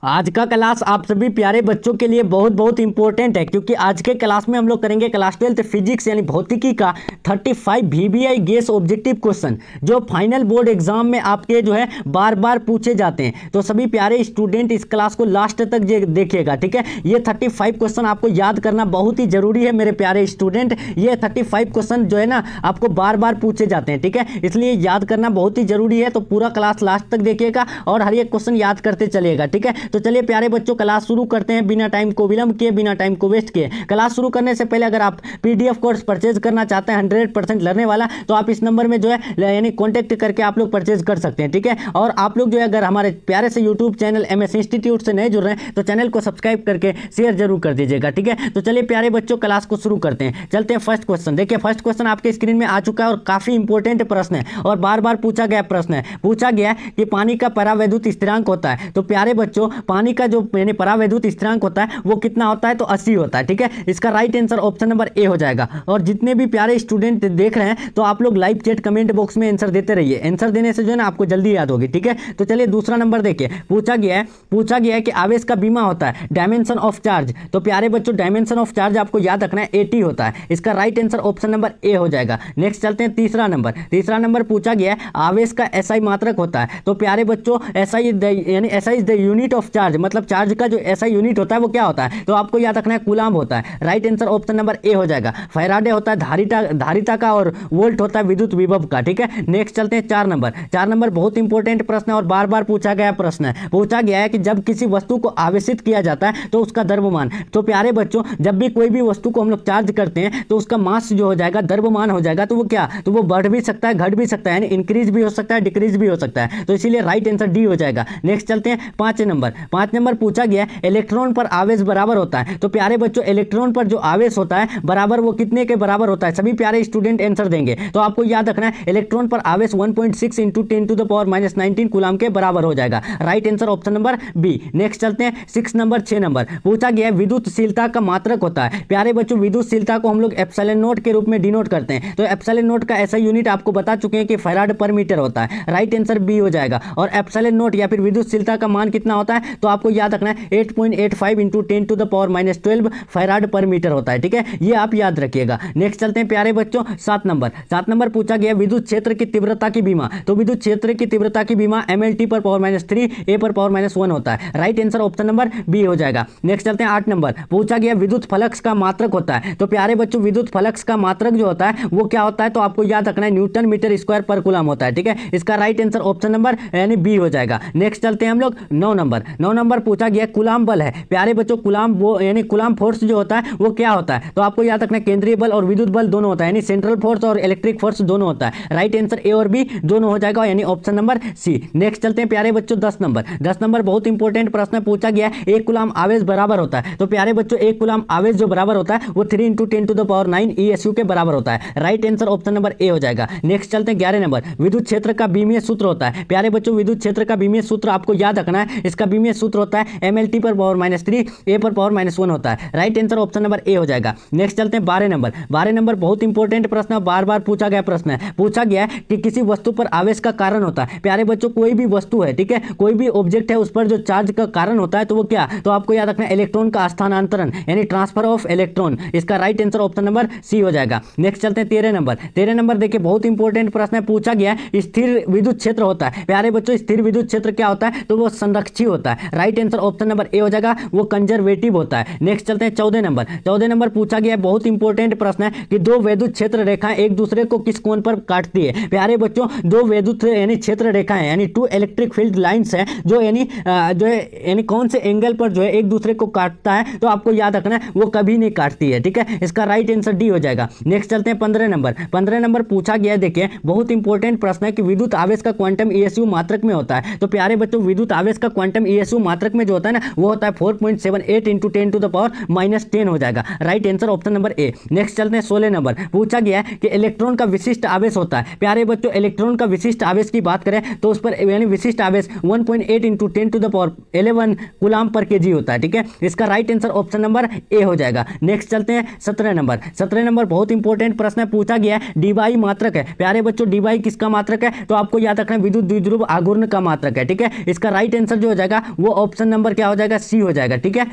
आज का क्लास आप सभी प्यारे बच्चों के लिए बहुत बहुत इंपॉर्टेंट है, क्योंकि आज के क्लास में हम लोग करेंगे क्लास 12 फिजिक्स यानी भौतिकी का 35 VBI गेस ऑब्जेक्टिव क्वेश्चन, जो फाइनल बोर्ड एग्जाम में आपके जो है बार बार पूछे जाते हैं। तो सभी प्यारे स्टूडेंट इस क्लास को लास्ट तक देखिएगा, ठीक है। ये 35 क्वेश्चन आपको याद करना बहुत ही जरूरी है मेरे प्यारे स्टूडेंट। ये 35 क्वेश्चन जो है ना आपको बार बार पूछे जाते हैं, ठीक है, इसलिए याद करना बहुत ही जरूरी है। तो पूरा क्लास लास्ट तक देखिएगा और हर एक क्वेश्चन याद करते चलिएगा, ठीक है। तो चलिए प्यारे बच्चों क्लास शुरू करते हैं बिना टाइम को विलंब किए, बिना टाइम को वेस्ट किए। क्लास शुरू करने से पहले अगर आप पीडीएफ कोर्स परचेज करना चाहते हैं 100% लर्नने वाला, तो आप इस नंबर में जो है यानी कॉन्टैक्ट करके आप लोग परचेज कर सकते हैं, ठीक है। और आप लोग जो है अगर हमारे प्यारे से यूट्यूब चैनल MS इंस्टीट्यूट से नए जुड़ रहे हैं तो चैनल को सब्सक्राइब करके शेयर जरूर कर दीजिएगा, ठीक है। तो चलिए प्यारे बच्चों क्लास को शुरू करते हैं। चलते हैं फर्स्ट क्वेश्चन। देखिए फर्स्ट क्वेश्चन आपके स्क्रीन में आ चुका है और काफी इंपॉर्टेंट प्रश्न है और बार बार पूछा गया प्रश्न है। पूछा गया कि पानी का परावैद्युत स्थिरांक होता है। तो प्यारे बच्चों पानी का जो यानी परावैद्युत स्थिरांक होता है वो कितना होता है, तो 80 होता है, ठीक है। इसका राइट आंसर ऑप्शन नंबर ए हो जाएगा। और जितने भी प्यारे स्टूडेंट देख रहे हैं तो आप लोग लाइव चैट कमेंट बॉक्स में आंसर देते रहिए। आंसर देने से जो है ना आपको जल्दी याद होगी, ठीक है। तो चलिए दूसरा नंबर देखिए। पूछा गया है कि आवेश का बीमा होता है डायमेंशन ऑफ चार्ज। तो प्यारे बच्चों डायमेंशन ऑफ चार्ज आपको याद रखना है 80 होता है। इसका राइट आंसर ऑप्शन नंबर ए हो जाएगा। नेक्स्ट चलते हैं तीसरा नंबर पूछा गया है आवेश का SI मात्रक होता है। तो प्यारे बच्चों SI यानी SI is the unit of charge, मतलब चार्ज का जो SI यूनिट होता है वो क्या होता है, तो आपको याद रखना है कूलाम्ब होता है। राइट आंसर ऑप्शन नंबर ए हो जाएगा। फैराडे होता है धारिता का और वोल्ट होता है विद्युत विभव का, ठीक है। नेक्स्ट चलते हैं 4 नंबर बहुत इंपॉर्टेंट प्रश्न है और बार बार पूछा गया प्रश्न है। पूछा गया है कि जब किसी वस्तु को आवेशित किया जाता है तो उसका द्रव्यमान। तो प्यारे बच्चों जब भी कोई भी वस्तु को हम लोग चार्ज करते हैं तो उसका मास जो हो जाएगा द्रव्यमान हो जाएगा। तो वो क्या, तो वो बढ़ भी सकता है घट भी सकता है, यानी इंक्रीज भी हो सकता है डिक्रीज भी हो सकता है। तो इसीलिए राइट आंसर डी हो जाएगा। नेक्स्ट चलते हैं 5 नंबर पूछा गया इलेक्ट्रॉन पर आवेश बराबर होता है। तो प्यारे बच्चों इलेक्ट्रॉन पर जो आवेश होता है बराबर वो कितने के बराबर होता है, सभी प्यारे स्टूडेंट आंसर देंगे। तो आपको याद रखना है इलेक्ट्रॉन पर आवेश 1.6 × 10⁻⁻19 कूलाम्ब के बराबर हो जाएगा। Right answer option number B. Next चलते हैं 6 नंबर पूछा गया विद्युतशीलता का मात्रक होता है। प्यारे बच्चों विद्युतशीलता को हम लोग एप्सिलॉन नॉट के रूप में डिनोट करते हैं। तो एप्सिलॉन नॉट का ऐसा यूनिट आपको बता चुके हैं कि फैराड पर मीटर होता है। राइट आंसर बी हो जाएगा। और एप्सिलॉन नॉट या फिर विद्युतशीलता का मान कितना होता है, तो आपको याद रखना है 8.85 × 10⁻12 फैराड पर मीटर होता है, ठीक है। ये आप याद रखिएगा। नेक्स्ट चलते हैं प्यारे बच्चों 7 नंबर पूछा गया विद्युत क्षेत्र की तीव्रता की बीमा। तो विद्युत क्षेत्र की तीव्रता की बीमा MLT पर पावर -3 A पर पावर -1 होता है। Right answer option number B हो जाएगा। नेक्स्ट चलते हैं 8 नंबर पूछा गया विद्युत फ्लक्स का मात्रक होता है। तो प्यारे बच्चों विद्युत फ्लक्स का मात्रक जो होता है वो क्या होता है, तो आपको याद रखना है Newton metre square per coulomb होता है, ठीक है। इसका राइट आंसर ऑप्शन नंबर यानी बी हो जाएगा। नेक्स्ट चलते हैं हम लोग 9 नंबर पूछा गया कूलम बल है। प्यारे बच्चों कूलम वो यानी कूलम फोर्स जो होता है वो क्या होता है, तो आपको याद रखना है केंद्रीय बल और विद्युत बल दोनों होता है, यानी सेंट्रल फोर्स और इलेक्ट्रिक फोर्स दोनों होता है। राइट आंसर ए और बी दोनों हो जाएगा, यानी ऑप्शन नंबर सी। नेक्स्ट चलते हैं प्यारे बच्चों 10 नंबर बहुत इंपॉर्टेंट प्रश्न पूछा गया है एक कूलम आवेश बराबर होता है। तो प्यारे बच्चों एक कूलम आवेश जो बराबर होता है वो 3 × 10⁻9 ESU के बराबर होता है। राइट आंसर ऑप्शन नंबर ए हो जाएगा। नेक्स्ट चलते हैं 11 नंबर विद्युत क्षेत्र का बीमीय सूत्र होता है। प्यारे बच्चों विद्युत क्षेत्र का बीमीय सूत्र आपको याद रखना है। इसका बीमीय सूत्र होता है MLT पर पावर -3 A पर पावर -1 होता है। राइट आंसर ऑप्शन नंबर ए हो जाएगा। नेक्स्ट चलते हैं 12 नंबर बहुत इंपॉर्टेंट प्रश्न बार बार पूछा गया प्रश्न है। पूछा गया है कि किसी वस्तु पर आवेश का कारण होता है। प्यारे बच्चों कोई भी वस्तु है, ठीक है, कोई भी ऑब्जेक्ट है उस पर जो चार्ज का कारण होता है तो वो क्या, तो आपको याद रखना है इलेक्ट्रॉन का स्थानांतरण यानी ट्रांसफर ऑफ इलेक्ट्रॉन। इसका right answer option number C हो जाएगा। नेक्स्ट चलते हैं 13 नंबर देखिए बहुत इंपॉर्टेंट प्रश्न है। पूछा गया है स्थिर विद्युत क्षेत्र होता है। प्यारे बच्चों स्थिर विद्युत क्षेत्र क्या होता है, तो वो संरक्षी होता है। राइट आंसर ऑप्शन नंबर ए हो जाएगा, वो कंजर्वेटिव होता है। नेक्स्ट चलते हैं 14 नंबर पूछा गया बहुत इंपॉर्टेंट प्रश्न है कि दो विद्युत क्षेत्र रेखाएं एक दूसरे को किस कोण पर काटती है। प्यारे बच्चों दो विद्युत यानी क्षेत्र रेखाएं यानी 2 इलेक्ट्रिक फील्ड लाइंस है जो यानी कौन से एंगल पर जो है एक दूसरे को काटता है, तो आपको याद रखना है वो कभी नहीं काटती है, ठीक है। इसका राइट आंसर डी हो जाएगा। नेक्स्ट चलते हैं 15 नंबर पूछा गया देखिए बहुत इंपॉर्टेंट प्रश्न है कि विद्युत आवेश का क्वांटम ESU मात्रक में होता है। तो प्यारे बच्चों विद्युत आवेश का क्वांटम ESU मात्रक में जो होता है ना वो होता है 4.78 × 10⁻10 हो जाएगा। Right answer option number A. Next चलते हैं 16 नंबर पूछा गया है कि इलेक्ट्रॉन का विशिष्ट आवेश होता है। प्यारे बच्चों इलेक्ट्रॉन का विशिष्ट आवेश की बात करें तो उस पर यानी विशिष्ट आवेश 1.8 × 10⁻11 कूलम पर kg होता है, ठीक है। इसका राइट आंसर ऑप्शन नंबर ए हो जाएगा। नेक्स्ट चलते हैं 17 नंबर बहुत इंपॉर्टेंट प्रश्न है। पूछा गया है डीबाई मात्रक है। प्यारे बच्चों डीबाई किसका मात्रक है, तो आपको याद रखना है विद्युत द्विध्रुव आघूर्ण का मात्रक है, ठीक है। इसका राइट आंसर जो हो जाएगा वो ऑप्शन नंबर क्या हो जाएगा, सी हो जाएगा। ठीक है,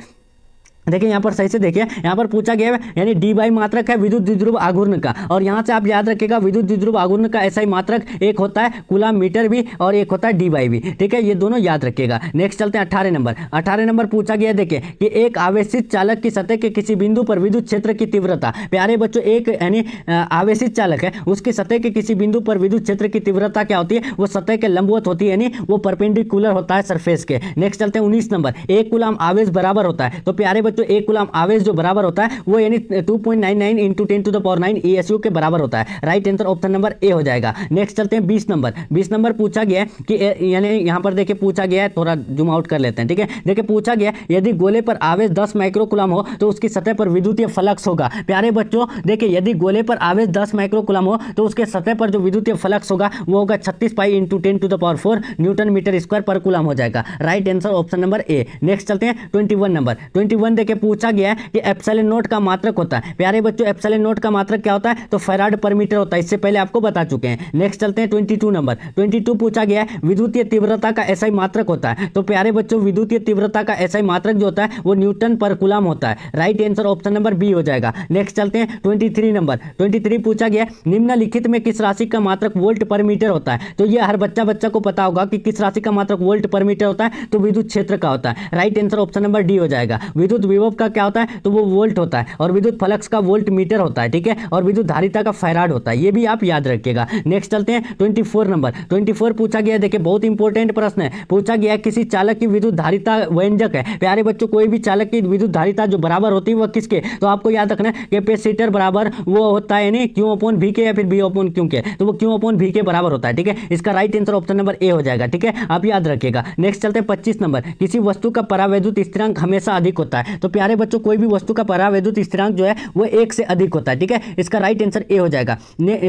देखिए यहाँ पर सही से देखिए, यहाँ पर पूछा गया है यानी डी बाई मात्रक है विद्युत द्विध्रुव आघूर्ण का, और यहाँ से आप याद रखिएगा विद्युत द्विध्रुव आघूर्ण का ऐसा ही मात्रक एक होता है कूलम मीटर भी और एक होता है डी बाई भी। ठीक है, ये दोनों याद रखिएगा। नेक्स्ट चलते हैं 18 नंबर। 18 नंबर पूछा गया देखिए कि एक आवेशित चालक की सतह के किसी बिंदु पर विद्युत क्षेत्र की तीव्रता, प्यारे बच्चों एक यानी आवेशित चालक है उसकी सतह के किसी बिंदु पर विद्युत क्षेत्र की तीव्रता क्या होती है, वो सतह के लंबवत होती है यानी वो परपेंडिकुलर होता है सरफेस के। नेक्स्ट चलते हैं 19 नंबर। एक कूलम आवेश बराबर होता है, तो प्यारे बच्चों एक कूलम आवेश जो बराबर होता है वो यानी 2.99 इंटू 10⁹ ESU के बराबर होता है। राइट आंसर ऑप्शन नंबर ए हो जाएगा। नेक्स्ट चलते हैं 20 नंबर। 20 नंबर पूछा गया है कि यानी यहाँ पर देखिए पूछा गया है, थोड़ा जूम आउट कर लेते हैं। ठीक है, देखिए पूछा गया यदि गोले पर आवेश 10 माइक्रोकूलम हो तो उसकी सतह पर विद्युतीय फ्लक्स होगा। प्यारे बच्चों देखिए यदि गोले पर आवेश 10 माइक्रोकूलम हो तो उसके सतह पर जो विद्युतीय फ्लक्स होगा वो होगा 36 pi into 10⁴ newton metre square per coulomb हो जाएगा। Right answer option number A. Next चलते हैं 21 नंबर। 21 देखिए पूछा गया है कि एप्सिलॉन नॉट का मात्रक होता है। प्यारे बच्चों एप्सिलॉन नॉट का मात्रक क्या होता है, तो फैराड पर मीटर होता है, इससे पहले आपको बता चुके हैं। नेक्स्ट चलते हैं 22 नंबर। 22 पूछा गया है विद्युतीय तीव्रता का ऐसा ही मात्रक होता है, तो प्यारे बच्चों विद्युतीय तीव्रता का ऐसा ही मात्रक जो होता है वो न्यूटन पर कूलम होता है। Right answer option number B हो जाएगा। नेक्स्ट चलते हैं 23 नंबर। 23 पूछा गया निम्नलिखित में किस राशि का मात्रक वोल्ट पर मीटर होता है, तो ये हर बच्चा को पता होगा कि किस राशि का मात्रक वोल्ट पर मीटर होता है, तो विद्युत क्षेत्र का होता है। Right answer option number D हो जाएगा। विद्युत विभव का क्या होता है, तो वो वोल्ट होता है, और विद्युत फ्लक्स का वोल्ट मीटर होता है। ठीक है, और विद्युत धारिता का फैराड होता है, ये भी आप याद रखिएगा। नेक्स्ट चलते हैं 24 नंबर। 24 पूछा गया देखिए बहुत इंपॉर्टेंट प्रश्न है। पूछा गया किसी चालक की विद्युत धारिता व्यंजक है। प्यारे बच्चों कोई भी चालक की विद्युत धारिता जो बराबर होती है वह किसके, तो आपको याद रखना है कैपेसिटर बराबर वो होता है यानी क्यू अपॉन वी के या फिर बी अपॉन क्यू के, तो वो क्यू अपॉन वी के बराबर होता है। ठीक है, इसका राइट आंसर ऑप्शन नंबर ए हो जाएगा। ठीक है, आप याद रखिएगा। नेक्स्ट चलते हैं 25 नंबर। किसी वस्तु का परावैद्युत स्थिरांक हमेशा अधिक होता है, तो प्यारे बच्चों कोई भी वस्तु का परावैद्युत स्थिरांक जो है वो 1 से अधिक होता है। ठीक है, इसका राइट आंसर ए हो जाएगा,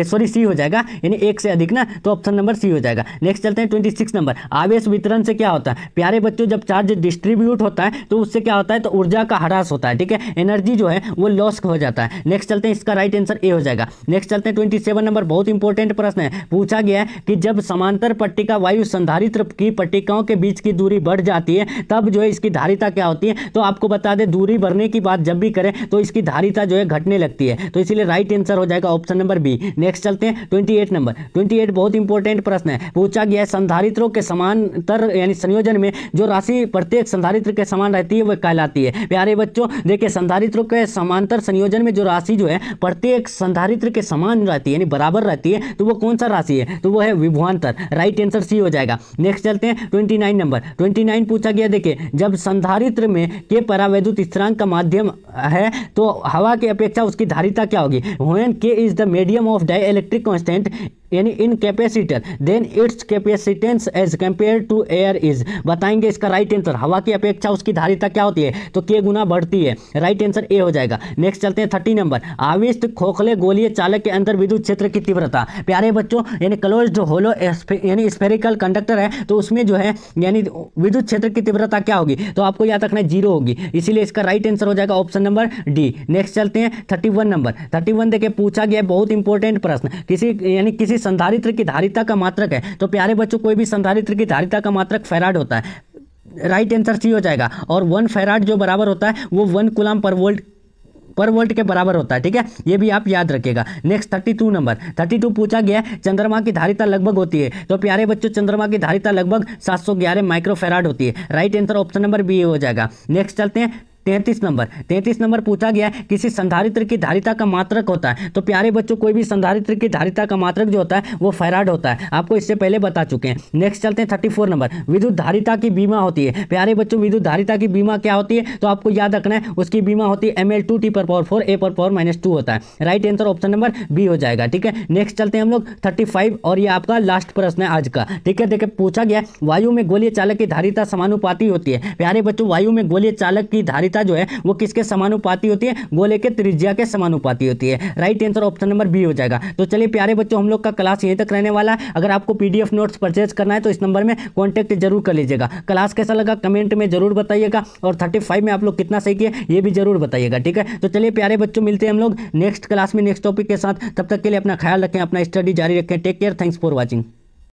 सॉरी सी हो जाएगा, यानी 1 से अधिक ना, तो ऑप्शन नंबर सी हो जाएगा। नेक्स्ट चलते हैं 26 नंबर। आवेश वितरण से क्या होता है, प्यारे बच्चों जब चार्ज डिस्ट्रीब्यूट होता है तो उससे क्या होता है, तो ऊर्जा का ह्रास होता है। ठीक है, एनर्जी जो है वो लॉस हो जाता है। नेक्स्ट चलते हैं, इसका राइट आंसर ए हो जाएगा। नेक्स्ट चलते हैं 27 नंबर। बहुत इंपॉर्टेंट प्रश्न है। पूछा गया है कि जब समांतर पट्टिका वायु संधारित्र की पट्टिकाओं के बीच की दूरी बढ़ जाती है तब जो है इसकी धारिता क्या होती है, तो आपको बता दें दूरी बढ़ने की बात जब भी करें तो इसकी धारिता जो है घटने लगती है, तो इसीलिए राइट आंसर हो जाएगा ऑप्शन नंबर बी। नेक्स्ट चलते हैं 28 नंबर। 28 बहुत इंपॉर्टेंट प्रश्न है। पूछा गया है संधारित्रों के समांतर यानी संयोजन में जो राशि प्रत्येक संधारित्र के समान रहती है वह कहलाती है। प्यारे बच्चों देखिए संधारित्रों के समांतर संयोजन में जो राशि जो है प्रत्येक संधारित्र के समान रहती है यानी बराबर रहती है, तो वो कौन सा राशि है, तो वो है विभवांतर। राइट आंसर सी हो जाएगा। नेक्स्ट चलते हैं 29 नंबर। 29 पूछा गया देखिए जब संधारित्र में के परावैद्युत स्थिरांक का माध्यम है तो हवा की अपेक्षा उसकी धारिता क्या होगी। When K is the medium of dielectric constant यानी in capacitor then its capacitance as compare to air is. बताएंगे इसका राइट आंसर। हवा की अपेक्षा उसकी धारिता क्या होती है, तो के गुना बढ़ती है। राइट आंसर ए हो जाएगा। नेक्स्ट चलते हैं 30 नंबर। आविष्ट खोखले गोलीय चालक के अंदर विद्युत क्षेत्र की तीव्रता। प्यारे बच्चों यानी क्लोज्ड होलो यानी स्फेरिकल कंडक्टर है तो उसमें जो है यानी विद्युत क्षेत्र की तीव्रता क्या होगी, तो आपको याद रखना है 0 होगी, इसीलिए इसका राइट आंसर हो जाएगा ऑप्शन नंबर डी। नेक्स्ट चलते हैं 31 नंबर। 31 देखिए पूछा गया बहुत इंपॉर्टेंट प्रश्न। किसी संधारित्र की धारिता का मात्रक है, तो प्यारे बच्चों कोई भी संधारित्र की धारिता का मात्रक फैराड होता है। राइट आंसर सी हो जाएगा। और 1 फैराड जो बराबर होता है वो 1 कूलम पर वोल्ट के बराबर होता है। ठीक है, ये भी आप याद रखिएगा। Next 32 number. 32 पूछा गया है चंद्रमा की धारिता लगभग होती है, तो प्यारे बच्चों चंद्रमा की धारिता लगभग 711 माइक्रोफैराड होती है। Right answer option number B हो जाएगा। नेक्स्ट चलते हैं 33 नंबर। 33 नंबर पूछा गया है किसी संधारित्र की धारिता का मात्रक होता है, तो प्यारे बच्चों कोई भी संधारित्र की धारिता का मात्रक जो होता है वो फैराड होता है, आपको इससे पहले बता चुके हैं। नेक्स्ट चलते हैं 34 नंबर। विद्युत धारिता की बीमा होती है। प्यारे बच्चों विद्युत धारिता की बीमा क्या होती है, तो आपको याद रखना है उसकी बीमा होती है mL2T⁴ A⁻⁻2 होता है। Right answer option number B हो जाएगा। ठीक है, नेक्स्ट चलते हैं हम लोग 35 और ये आपका लास्ट प्रश्न है आज का। ठीक है, देखिए पूछा गया वायु में गोलीय चालक की धारिता समानुपाती होती है। प्यारे बच्चों वायु में गोलीय चालक की धारिता जो है वो किसके समानुपाती होती है, गोले के त्रिज्या के समानुपाती होती है। Right answer option number B हो जाएगा। तो चलिए प्यारे बच्चों हम लोग का क्लास यहीं तक रहने वाला है। अगर आपको पीडीएफ नोट्स परचेज करना है तो इस नंबर में कॉन्टैक्ट जरूर कर लीजिएगा। क्लास कैसा लगा कमेंट में जरूर बताइएगा, और 35 में आप लोग कितना सही किए ये भी जरूर बताइएगा। ठीक है, तो चलिए प्यारे बच्चों मिलते हैं हम लोग नेक्स्ट क्लास में नेक्स्ट टॉपिक के साथ। तब तक के लिए अपना ख्याल रखें, अपना स्टडी जारी रखें। Take care, thanks for watching.